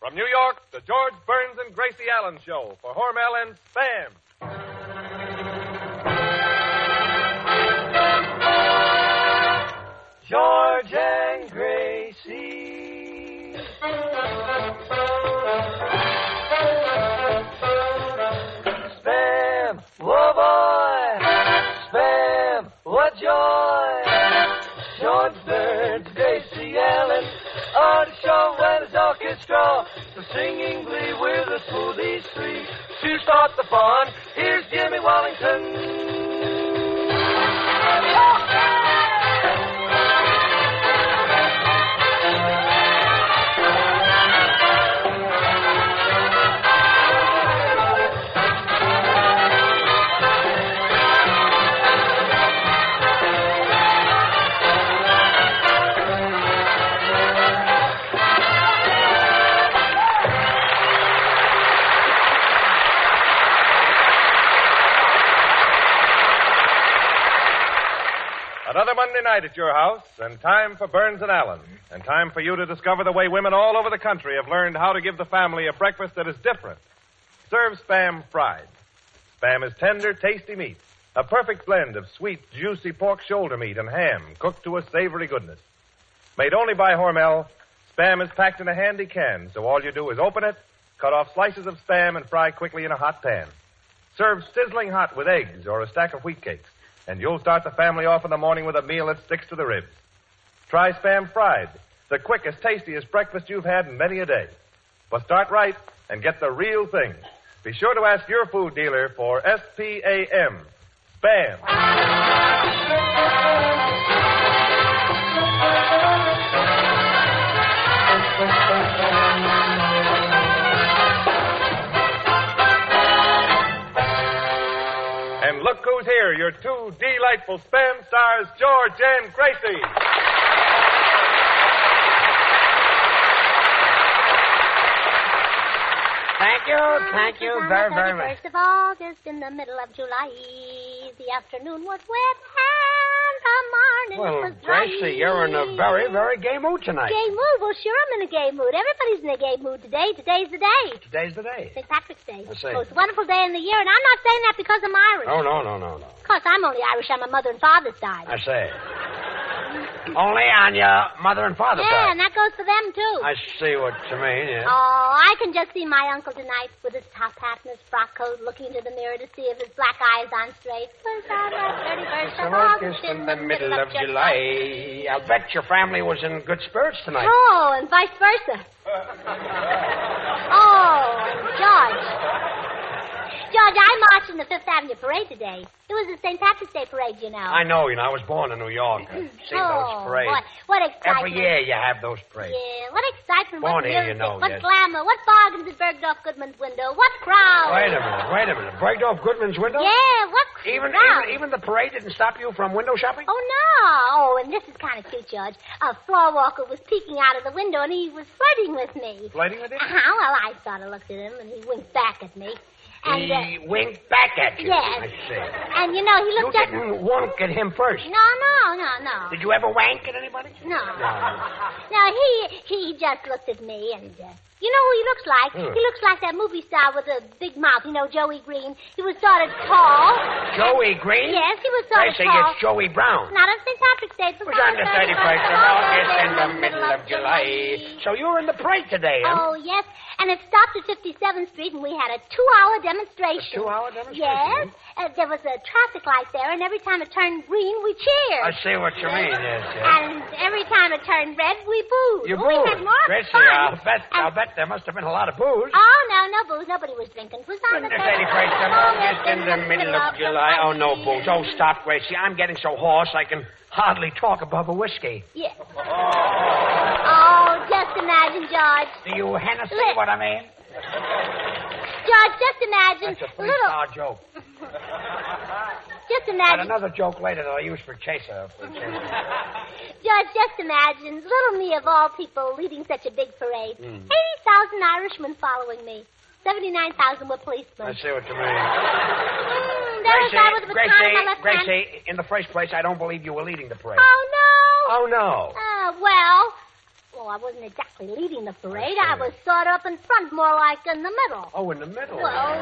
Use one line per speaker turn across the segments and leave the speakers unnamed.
From New York, the George Burns and Gracie Allen Show for Hormel and Spam.
George and Gracie. Spam, whoa boy. Spam, what joy. George Burns, Gracie Allen, Artie Shaw and his orchestra. The singing glee with the smoothies three. To start the fun, here's Jimmy Wallington.
Another Monday night at your house, and time for Burns and Allen, and time for you to discover the way women all over the country have learned how to give the family a breakfast that is different. Serve Spam fried. Spam is tender, tasty meat, a perfect blend of sweet, juicy pork shoulder meat and ham cooked to a savory goodness. Made only by Hormel, Spam is packed in a handy can, so all you do is open it, cut off slices of Spam, and fry quickly in a hot pan. Serve sizzling hot with eggs or a stack of wheat cakes. And you'll start the family off in the morning with a meal that sticks to the ribs. Try Spam fried, the quickest, tastiest breakfast you've had in many a day. But start right and get the real thing. Be sure to ask your food dealer for S-P-A-M, Spam. And look who's here, your two delightful Spam stars, George and Gracie.
Thank you very, very much. 1st of August in the middle of July, the afternoon was wet and the morning was dry.
Gracie, you're in a very, very gay mood tonight.
Gay mood? Well, sure I'm in a gay mood. Everybody's in a gay mood today. Today's the day.
Today's the day.
St. Patrick's Day.
I see.
Oh, it's a wonderful day in the year, and I'm not saying that because I'm Irish.
Oh, no.
Of course, I'm only Irish on my mother and father's side.
I say. Only on your mother and father's side.
Yeah, and that goes for them, too.
I see what you mean, yeah.
Oh, I can just see my uncle tonight with his top hat and his frock coat looking into the mirror to see if his black eye is on straight. 'Twas on the 31st of August in the middle of July.
I'll bet your family was in good spirits tonight.
Oh, and vice versa. Oh, and George, I marched in the Fifth Avenue parade today. It was the St. Patrick's Day parade, you know.
I know, I was born in New York. I've seen those parades.
What excitement.
Every year you have those parades.
Yeah, what excitement,
Born
what
here,
music,
you know,
what
yes.
glamour, what bargains at Bergdorf Goodman's window, what crowd.
Wait a minute. Bergdorf Goodman's window?
Yeah, what crowd.
Even the parade didn't stop you from window shopping?
Oh, no. Oh, and this is kind of cute, George. A floor walker was peeking out of the window, and he was flirting with me.
Flirting with you?
Well, I sort of looked at him, and he winked back at me. And,
he winked back at you.
Yes.
I see.
And, you know, he looked
You
at...
didn't wink at him first.
No.
Did you ever wank at anybody?
No, he just looked at me, and you know who he looks like? He looks like that movie star with the big mouth, you know, Joey Green. He was sort of tall.
Joey Green?
Yes, he was sort of
I say
tall.
it's Joey Brown.
Not on St. Patrick's Day.
It was on the 31st of August in the middle of July. So you were in the parade today, huh?
Oh, yes. And it stopped at 57th Street, and we had a 2-hour demonstration.
A 2-hour demonstration?
Yes. There was a traffic light there, and every time it turned green, we cheered.
I see what you mean, yes.
And every time it turned red, we booed.
You
We
booed?
had more
Gracie,
fun.
I'll bet there must have been a lot of booze.
Oh, no booze. Nobody was drinking. It was on the
31st of August in the middle of July. Oh, no booze. Oh, stop, Gracie. I'm getting so hoarse I can hardly talk above a whiskey.
Yeah. Oh, just imagine, George.
Do you Hennessy what I mean?
George, just imagine.
That's a three-star joke.
Just
Got
imagine.
another joke later that I'll use for Chaser.
Judge, just imagine little me of all people leading such a big parade. 80,000 Irishmen following me. 79,000 were policemen.
I see what you mean.
There was I with the baton in my left hand.
Gracie, in the first place, I don't believe you were leading the parade.
Oh, no.
Oh, no.
Well, Oh, I wasn't exactly leading the parade. I was sort of up in front, more like in the middle.
Oh, in the middle.
Well,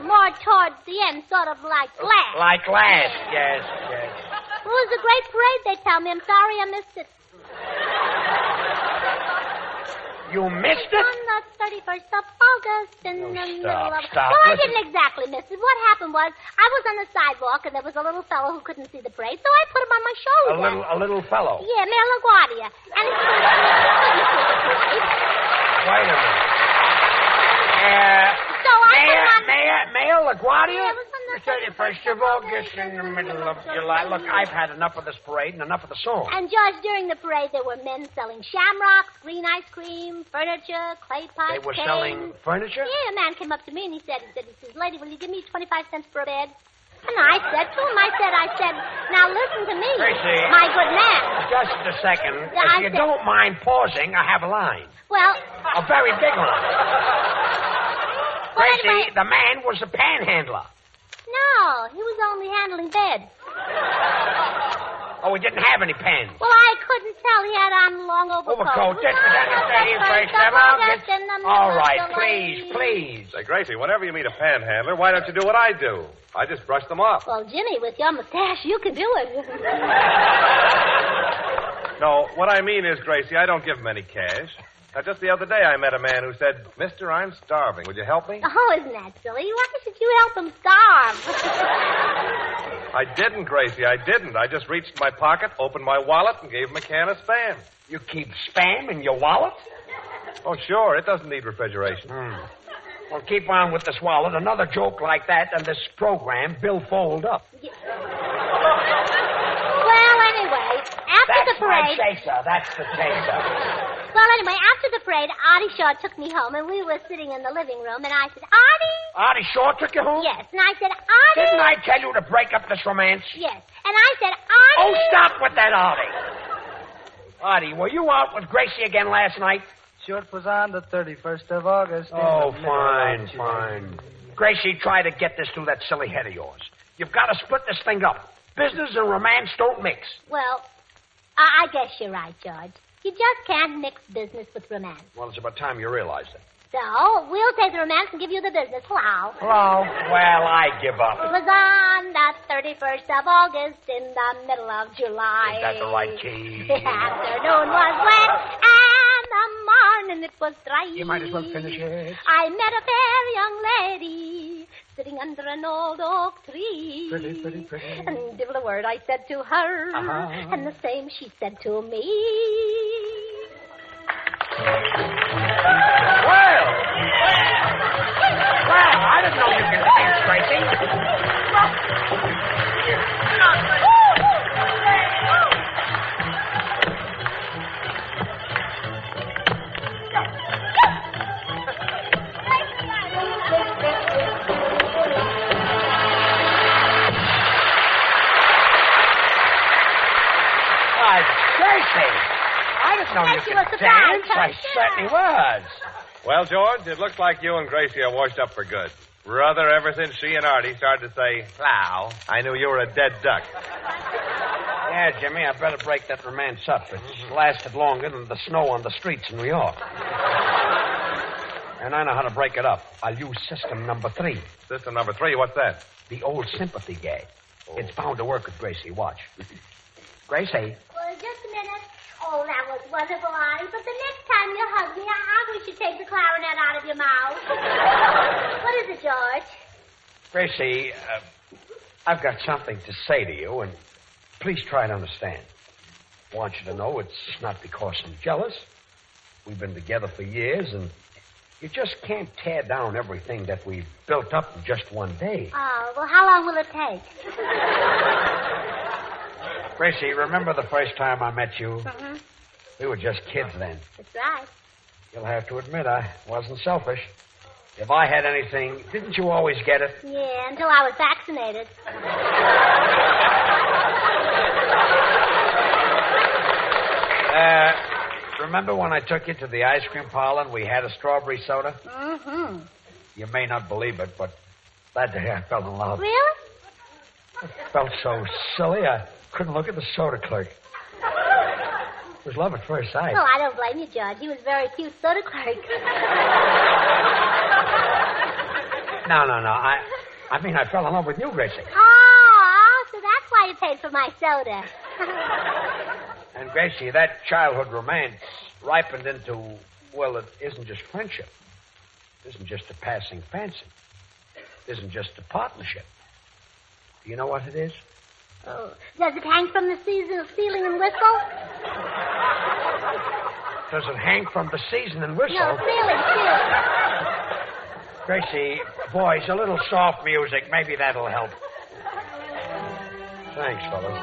more towards the end, sort of like last.
Like last, yes.
It was a great parade, they tell me. I'm sorry I missed it.
You missed it?
On the 31st of August in the middle of...
Stop.
Well, I
Listen.
didn't exactly miss it. What happened was, I was on the sidewalk, and there was a little fellow who couldn't see the parade, so I put him on my shoulder.
A little fellow.
Yeah, Mayor LaGuardia. And he couldn't see the parade.
Wait a minute.
So I put him on...
Mayor LaGuardia?
Yeah, it was on the
31st of August in the middle of July. Look, I've had enough of this parade and enough of the song.
And, George, during the parade, there were men selling shamrocks, green ice cream, furniture, clay pots,
They were
canes.
selling furniture?
Yeah, a man came up to me and he said, lady, will you give me 25 cents for a bed? And I said to him, I said, now listen to me,
Gracie.
my good man.
Just a second.
Yeah,
If you don't mind pausing, I have a line.
Well,
A very big line.
well,
Gracie,
anyway,
the man was a panhandler.
no, he was only handling bed.
Oh, he didn't have any pens.
Well, I couldn't tell. He had on a long overcoat.
Overcoat.
It was on the 31st of August in the middle
All
of
right,
July.
please.
Say, Gracie, whenever you meet a panhandler, why don't you do what I do? I just brush them off.
Well, Jimmy, with your mustache, you can do it.
No, what I mean is, Gracie, I don't give them any cash. Now, just the other day, I met a man who said, Mister, I'm starving. Would you help me?
Oh, isn't that silly? Why should you help him starve?
I didn't, Gracie, I didn't. I just reached in my pocket, opened my wallet, and gave him a can of Spam.
You keep Spam in your wallet?
Oh, sure, it doesn't need refrigeration.
Well, keep on with this wallet. Another joke like that, and this program, Bill fold up.
Well, anyway, after the parade...
That's the chaser.
Well, anyway, after the parade, Artie Shaw took me home, and we were sitting in the living room, and I said, Artie?
Artie Shaw took you home?
Yes, and I said, Artie?
Didn't I tell you to break up this romance?
Yes, and I said, Artie?
Oh, stop with that, Artie. Artie, were you out with Gracie again last night?
Sure, it was on the 31st of August.
Oh, fine. Gracie, try to get this through that silly head of yours. You've got to split this thing up. Business and romance don't mix.
Well, I guess you're right, George. You just can't mix business with romance.
Well, it's about time you realized it.
So, we'll take the romance and give you the business. Hello.
Hello? Well, I give up.
It was on the 31st of August in the middle of July.
Is that the right key?
The afternoon was wet and the morning it was dry.
You might as well finish it.
I met a fair young lady sitting under an old oak tree.
Pretty.
And divil a word I said to her, and the same she said to me.
Well, I didn't know you could dance, Gracie. Why, Gracie, I didn't know you
Gracie
could
was surprised,
dance.
huh?
I certainly was.
Well, George, it looks like you and Gracie are washed up for good. Brother, ever since she and Artie started to say, plow, I knew you were a dead duck.
Yeah, Jimmy, I better break that romance up. It's lasted longer than the snow on the streets in New York. And I know how to break it up. I'll use system number 3.
System number 3, what's that?
The old sympathy gag. It's bound to work with Gracie. Watch. Gracie.
Well, just a minute. Oh, that was wonderful, Artie. But the next time you hug me, I wish you'd take the clarinet out of your mouth. What is it, George?
Gracie, I've got something to say to you, and please try to understand. I want you to know it's not because I'm jealous. We've been together for years, and you just can't tear down everything that we've built up in just one day.
Oh, well, how long will it take?
Gracie, remember the first time I met you?
Mm-hmm.
We were just kids then.
That's right.
You'll have to admit I wasn't selfish. If I had anything, didn't you always get it?
Yeah, until I was vaccinated.
Remember when I took you to the ice cream parlor and we had a strawberry soda?
Mm-hmm.
You may not believe it, but that day I fell in love.
Really?
It felt so silly, I couldn't look at the soda clerk. It was love at first sight.
Oh, I don't blame you, George. He was very cute, so did Clerk.
No. I mean, I fell in love with you, Gracie.
Oh, so that's why you paid for my soda.
And, Gracie, that childhood romance ripened into, well, it isn't just friendship. It isn't just a passing fancy. It isn't just a partnership. Do you know what it is?
Oh, does it hang from the ceiling and whistle?
Does it hang from the season and whistle?
No, ceiling, too.
Gracie, boys, a little soft music. Maybe that'll help. Thanks, fellas.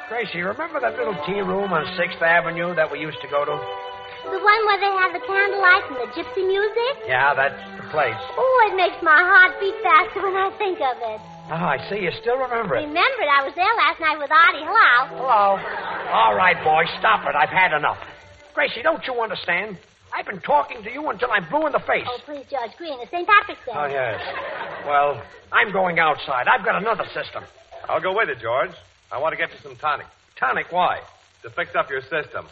Gracie, remember that little tea room on 6th Avenue that we used to go to?
The one where they have the candlelight and the gypsy music?
Yeah, that's the place.
Oh, it makes my heart beat faster when I think of it.
Oh, I see. You still remember it.
Remembered, I was there last night with Artie. Hello.
Hello. All right, boys, stop it. I've had enough. Gracie, don't you understand? I've been talking to you until I'm blue in the face.
Oh, please, George Green. It's St. Patrick's Day.
Oh, yes. Well, I'm going outside. I've got another system.
I'll go with you, George. I want to get you some tonic.
Tonic, why?
To fix up your system.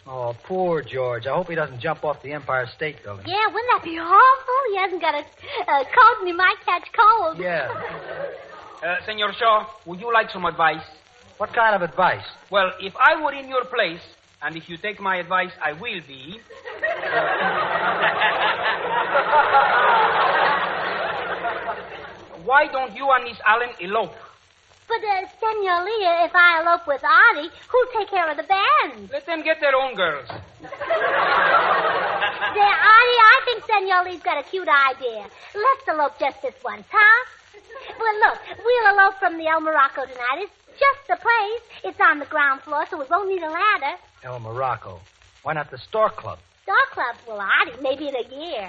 Oh, poor George. I hope he doesn't jump off the Empire State Building.
Yeah, wouldn't that be awful? He hasn't got a coat and he might catch cold.
Yeah.
Senor Shaw, would you like some advice?
What kind of advice?
Well, if I were in your place, and if you take my advice, I will be. Why don't you and Miss Allen elope?
But, Senor Leah, if I elope with Artie, who'll take care of the band?
Let them get their own girls.
There, Artie, I think Senor Lee's got a cute idea. Let's elope just this once, huh? Well, look, we'll elope from the El Morocco tonight. It's just the place. It's on the ground floor, so we won't need a ladder.
El Morocco. Why not the Store Club?
Star Club? Well, Artie, maybe in a year.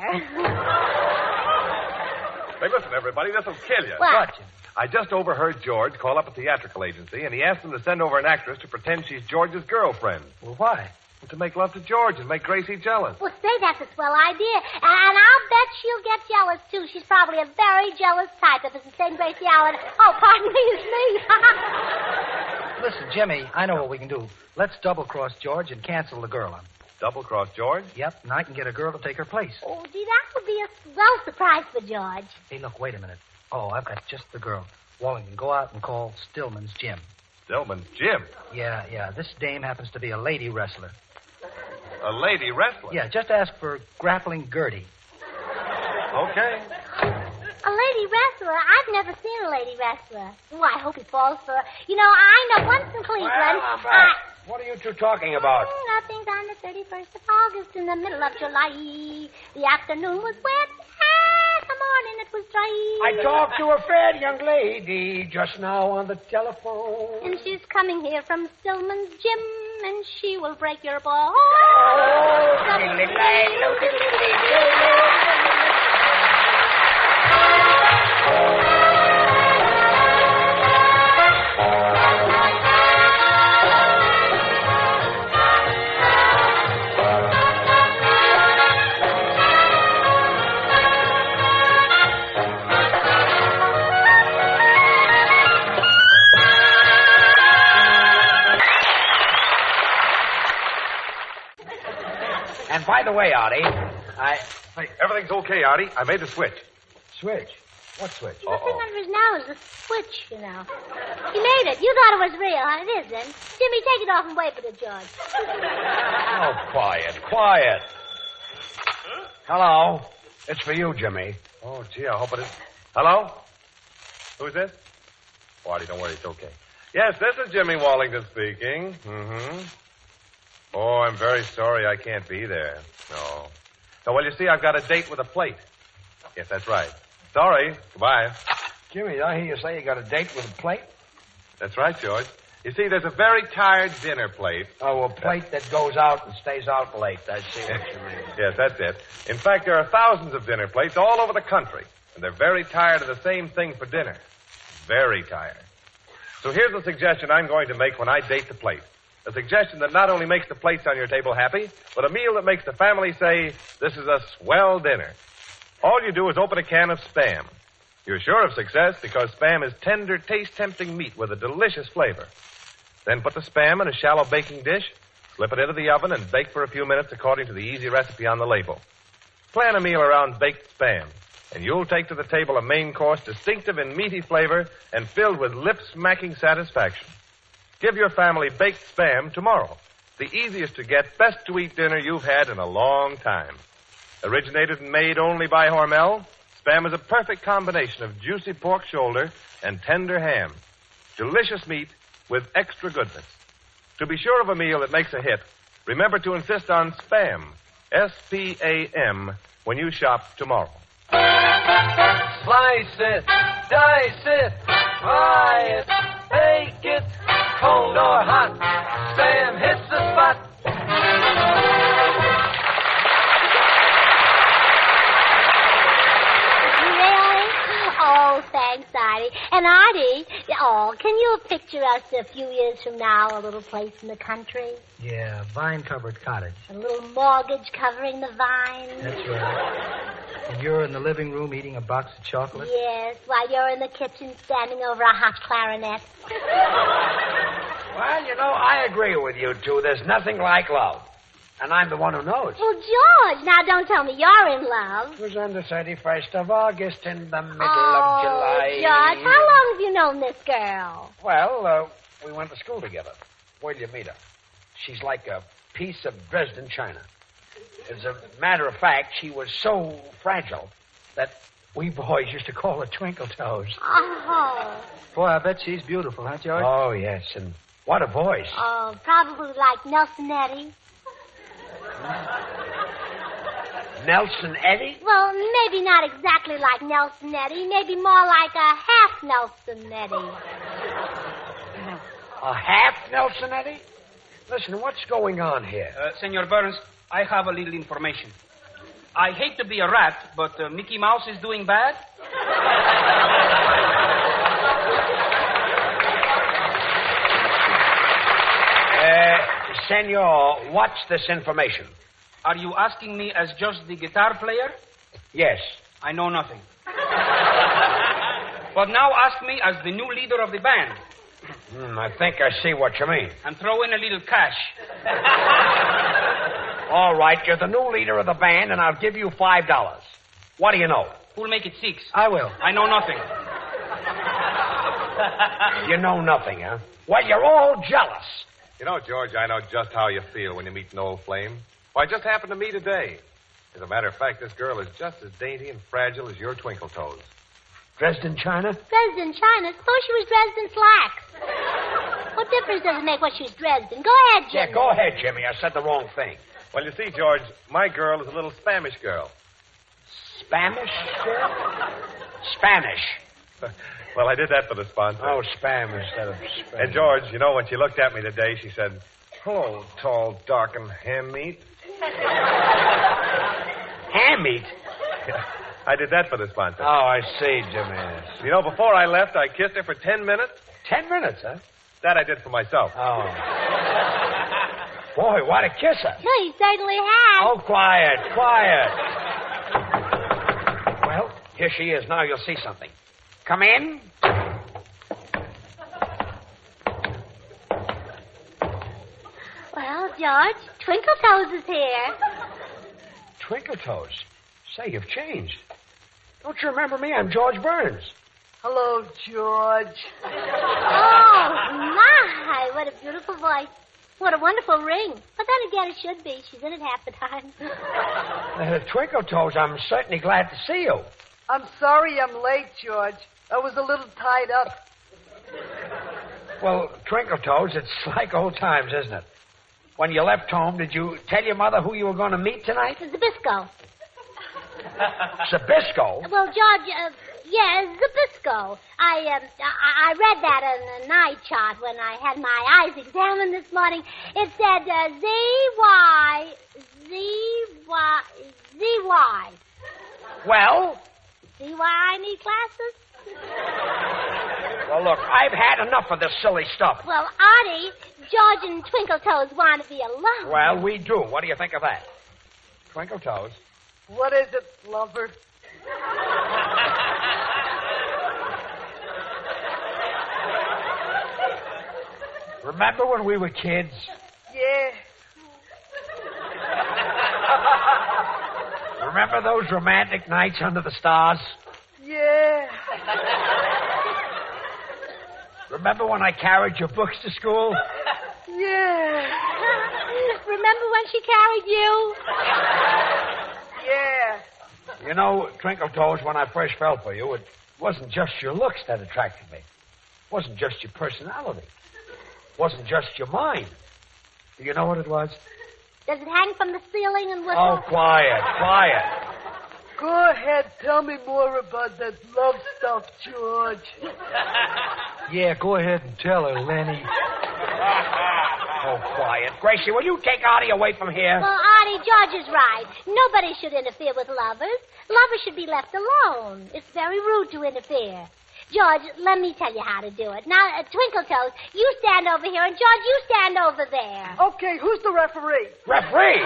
Hey, listen, everybody, this'll kill you.
What?
I just overheard George call up a theatrical agency, and he asked them to send over an actress to pretend she's George's girlfriend.
Well, why?
To make love to George and make Gracie jealous.
Well, say, that's a swell idea. And I'll bet she'll get jealous, too. She's probably a very jealous type if it's the same Gracie Allen. Oh, pardon me, it's me.
Listen, Jimmy, I know what we can do. Let's double-cross George and cancel the girl on him.
Double-cross George?
Yep, and I can get a girl to take her place.
Oh, gee, that would be a swell surprise for George.
Hey, look, wait a minute. Oh, I've got just the girl. Wallington, go out and call Stillman's Jim.
Stillman's Jim?
Yeah. This dame happens to be a lady wrestler.
A lady wrestler?
Yeah, just ask for Grappling Gertie.
Okay.
A lady wrestler? I've never seen a lady wrestler. Oh, I hope he falls for her. You know, I know once in Cleveland...
Well, I'm back. What are you two talking about?
Nothing's on the 31st of August in the middle of July. The afternoon was wet and the morning it was dry.
I talked to a fair young lady just now on the telephone.
And she's coming here from Stillman's Gym, and she will break your ball.
And by the way, Artie,
Hey, everything's okay, Artie. I made the switch.
Switch? What switch?
The thing under his nose is a switch, you know. He made it. You thought it was real, huh? It isn't. Jimmy, take it off and wave it at George.
Oh, quiet. Hello. It's for you, Jimmy.
Oh, gee, I hope it is. Hello? Who's this? Oh, Artie, don't worry. It's okay. Yes, this is Jimmy Wallington speaking. Mm-hmm. Oh, I'm very sorry I can't be there. No. No, well, you see, I've got a date with a plate. Yes, that's right. Sorry. Goodbye.
Jimmy, did I hear you say you got a date with a plate?
That's right, George. You see, there's a very tired dinner plate.
Oh, a plate that goes out and stays out late. I see what you mean.
Yes, that's it. In fact, there are thousands of dinner plates all over the country, and they're very tired of the same thing for dinner. Very tired. So here's a suggestion I'm going to make when I date the plate. A suggestion that not only makes the plates on your table happy, but a meal that makes the family say, this is a swell dinner. All you do is open a can of Spam. You're sure of success because Spam is tender, taste-tempting meat with a delicious flavor. Then put the Spam in a shallow baking dish, slip it into the oven, and bake for a few minutes according to the easy recipe on the label. Plan a meal around baked Spam, and you'll take to the table a main course distinctive in meaty flavor and filled with lip-smacking satisfaction. Give your family baked Spam tomorrow. The easiest to get, best-to-eat dinner you've had in a long time. Originated and made only by Hormel, Spam is a perfect combination of juicy pork shoulder and tender ham. Delicious meat with extra goodness. To be sure of a meal that makes a hit, remember to insist on Spam, S-P-A-M, when you shop tomorrow.
Slice it, dice it, fry it, bake it, cold or hot, Spam hits the spot.
Really? Oh, thanks, Artie. And Artie, can you picture us a few years from now, a little place in the country?
Yeah, vine-covered cottage.
A little mortgage covering the vine.
That's right. And you're in the living room eating a box of chocolate?
Yes, while you're in the kitchen standing over a hot clarinet.
Well, you know, I agree with you two. There's nothing like love. And I'm the one who knows.
Well, George, now don't tell me you're in love.
It was on the 31st of August in the middle of July.
George, how long have you known this girl?
Well, we went to school together. Where'd you meet her? She's like a piece of Dresden china. As a matter of fact, she was so fragile that we boys used to call her Twinkle Toes.
Oh.
Boy, I bet she's beautiful, huh, George?
Oh, yes, and what a voice.
Oh, probably like Nelson Eddy.
Nelson Eddy?
Well, maybe not exactly like Nelson Eddy. Maybe more like a half Nelson Eddy.
A half Nelson Eddy? Listen, what's going on here?
Senor Burns, I have a little information. I hate to be a rat, but Mickey Mouse is doing bad.
Senor, what's this information?
Are you asking me as just the guitar player?
Yes.
I know nothing. But now ask me as the new leader of the band.
I think I see what you mean.
And throw in a little cash.
All right, you're the new leader of the band, and I'll give you $5. What do you know?
Who'll make it 6?
I will.
I know nothing.
You know nothing, huh? Well, you're all jealous.
You know, George, I know just how you feel when you meet an old flame. Well, I just happened to meet today. As a matter of fact, this girl is just as dainty and fragile as your Twinkle Toes.
Dresden china?
Dresden china? Suppose she was Dresden slacks. What difference does it make what she's Dresden? Go ahead, Jimmy.
Yeah, go ahead, Jimmy. I said the wrong thing.
Well, you see, George, my girl is a little Spanish girl.
Spanish girl? Spanish.
Well, I did that for the sponsor.
Oh, spam instead of Spanish.
And, George, you know, when she looked at me today, she said, "Hello, tall, dark, and ham meat."
Ham meat?
I did that for the sponsor.
Oh, I see, Jimmy.
You know, before I left, I kissed her for 10 minutes.
10 minutes, huh?
That I did for myself.
Oh. Boy, what a kisser.
No, you certainly have.
Oh, quiet. Well, here she is. Now you'll see something. Come in.
Well, George, Twinkle Toes is here.
Twinkle Toes. Say, you've changed. Don't you remember me? I'm George Burns.
Hello, George.
Oh, my. What a beautiful voice. What a wonderful ring. But then again, it should be. She's in it half the time.
Twinkle Toes, I'm certainly glad to see you.
I'm sorry I'm late, George. I was a little tied up.
Well, Twinkle Toes, it's like old times, isn't it? When you left home, did you tell your mother who you were going to meet tonight?
Zabisco.
Zabisco?
Well, George, Zabisco. I read that on the night chart when I had my eyes examined this morning. It said Z-Y.
Well?
See why I need glasses?
Well, look, I've had enough of this silly stuff.
Well, Artie, George and Twinkle Toes want to be alone.
Well, we do. What do you think of that? Twinkle Toes?
What is it, lover?
Remember when we were kids?
Yeah.
Remember those romantic nights under the stars?
Yeah.
Remember when I carried your books to school?
Yeah.
Remember when she carried you?
Yeah.
You know, Twinkle Toes, when I first fell for you, it wasn't just your looks that attracted me. It wasn't just your personality. It wasn't just your mind. Do you know what it was?
Does it hang from the ceiling and whistle?
Oh, quiet.
Go ahead, tell me more about that love stuff, George.
Yeah, go ahead and tell her, Lenny.
Oh, quiet. Gracie, will you take Artie away from here?
Well, Artie, George is right. Nobody should interfere with lovers. Lovers should be left alone. It's very rude to interfere. George, let me tell you how to do it. Now, Twinkle Toes, you stand over here, and George, you stand over there.
Okay, who's the referee?
Referee?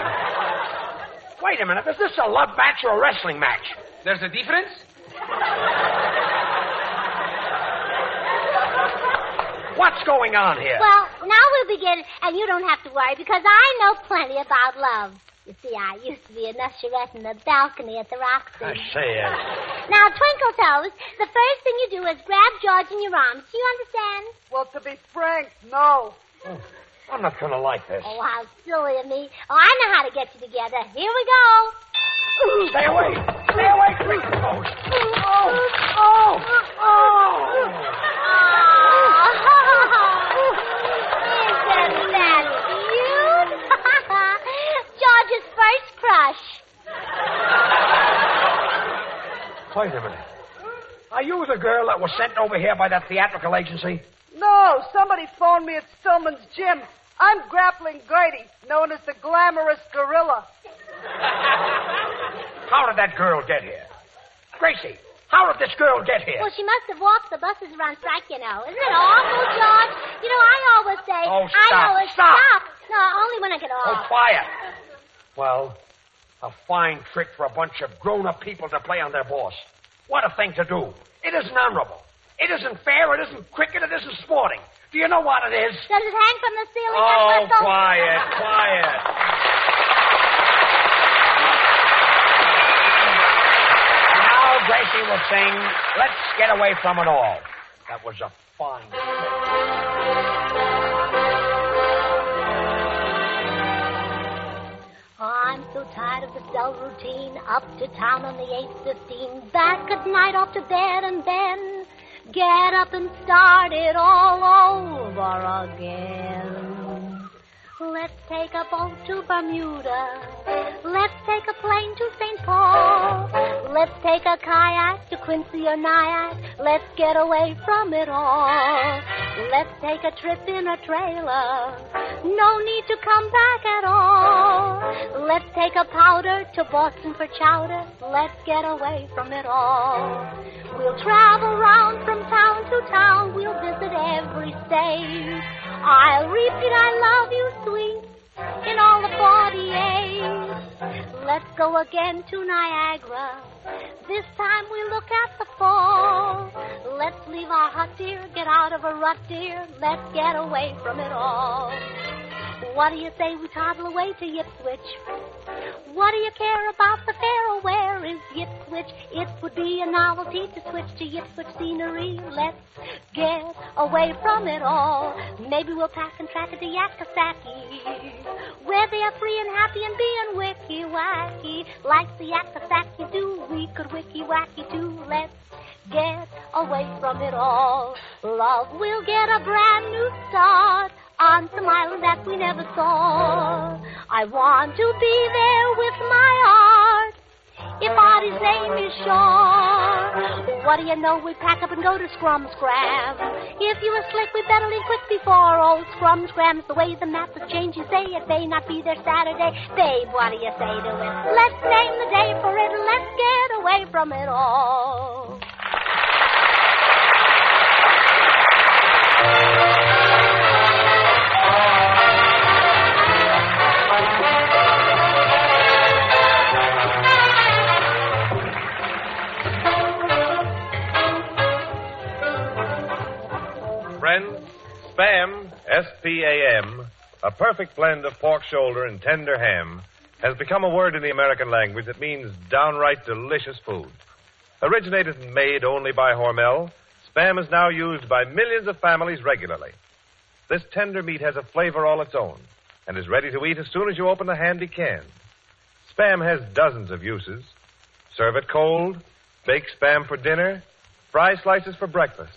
Wait a minute. Is this a love match or a wrestling match?
There's a difference?
What's going on here?
Well, now we'll begin, and you don't have to worry, because I know plenty about love. You see, I used to be an usherette in the balcony at the Roxy.
I see it.
Now, Twinkle Toes, the first thing you do is grab George in your arms. Do you understand?
Well, to be frank, no.
Oh, I'm not going to like this.
Oh, how silly of me. Oh, I know how to get you together. Here we go.
Stay away. Stay away, Twinkle Toes.
Isn't that cute? George's first crush.
Wait a minute. Are you the girl that was sent over here by that theatrical agency?
No, somebody phoned me at Stillman's gym. I'm Grappling Grady, known as the Glamorous Gorilla.
How did that girl get here? Gracie, how did this girl get here?
Well, she must have walked. The buses are on strike, you know. Isn't it awful, George? You know, I always say...
Oh,
I
stop,
always
stop.
No, only when I get
Oh,
off.
quiet. Well, a fine trick for a bunch of grown-up people to play on their boss. What a thing to do. It isn't honorable. It isn't fair. It isn't cricket. It isn't sporting. Do you know what it is?
Does it hang from the ceiling?
Oh,
that whistle?
Quiet.
Now Gracie will sing, Let's Get Away From It All. That was a fine
I'm so tired of the cell routine. Up to town on the 8:15. Back at night, off to bed, and then get up and start it all over again. Let's take a boat to Bermuda. Let's take a plane to St. Paul. Let's take a kayak to Quincy or Nyack. Let's get away from it all. Let's take a trip in a trailer. No need to come back at all. Let's take a powder to Boston for chowder. Let's get away from it all. We'll travel round from town to town. We'll visit every state. I'll repeat, I love you, sweet, in all the 48. Let's go again to Niagara. This time we look at the fall. Let's leave our hut, dear, get out of a rut, dear. Let's get away from it all. What do you say we toddle away to Ipswich? What do you care about the fair, or where is Ipswich? It would be a novelty to switch to Ipswich scenery. Let's get away from it all. Maybe we'll pack and track it to Yakasaki, where they are free and happy and being wicky-wacky. Like the Yakasaki do, we could wicky-wacky too. Let's get away from it all. Love will get a brand new start on some island that we never saw. I want to be there with my heart, if Artie's name is Shaw. What do you know, we pack up and go to Scrum Scram. If you were slick, we better leave quick before old Scrum Scram's the way the map has changed. You say it may not be there Saturday. Babe, what do you say to it? Let's name the day for it. Let's get away from it all.
Friends, Spam, SPAM, a perfect blend of pork shoulder and tender ham, has become a word in the American language that means downright delicious food. Originated and made only by Hormel, Spam is now used by millions of families regularly. This tender meat has a flavor all its own and is ready to eat as soon as you open the handy can. Spam has dozens of uses. Serve it cold, bake Spam for dinner, fry slices for breakfast.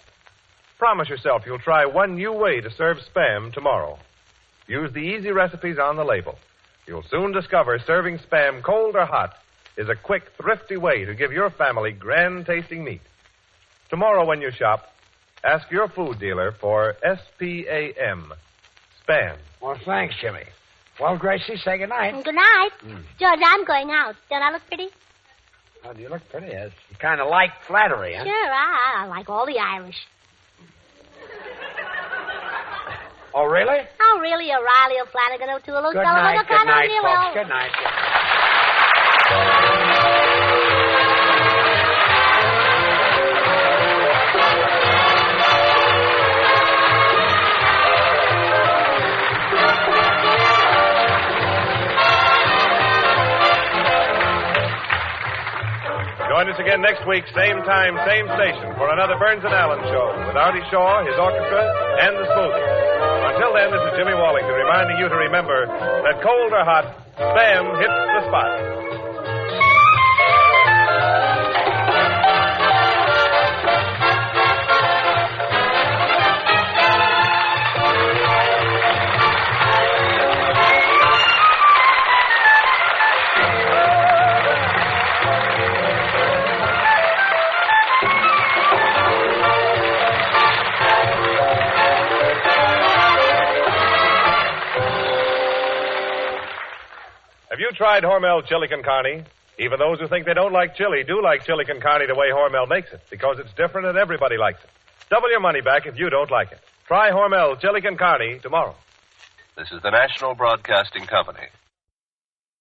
Promise yourself you'll try one new way to serve Spam tomorrow. Use the easy recipes on the label. You'll soon discover serving Spam cold or hot is a quick, thrifty way to give your family grand-tasting meat. Tomorrow when you shop, ask your food dealer for SPAM. Spam.
Well, thanks, Jimmy. Well, Gracie, say goodnight.
Good night. George, I'm going out. Don't I look pretty?
Oh, you look pretty. You kind of like flattery, huh?
Sure, I like all the Irish.
Oh, really?
Oh, really, O'Reilly, O'Flanagan, O'Toole,
Good night, folks. Good night.
Join us again next week, same time, same station, for another Burns and Allen show with Artie Shaw, his orchestra, and the Smoothies. Until then, this is Jimmy Wallington reminding you to remember that cold or hot, Spam hits the spot. Have you tried Hormel chili con carne? Even those who think they don't like chili do like chili con carne the way Hormel makes it, because it's different and everybody likes it. Double your money back if you don't like it. Try Hormel chili con carne tomorrow.
This is the National Broadcasting Company.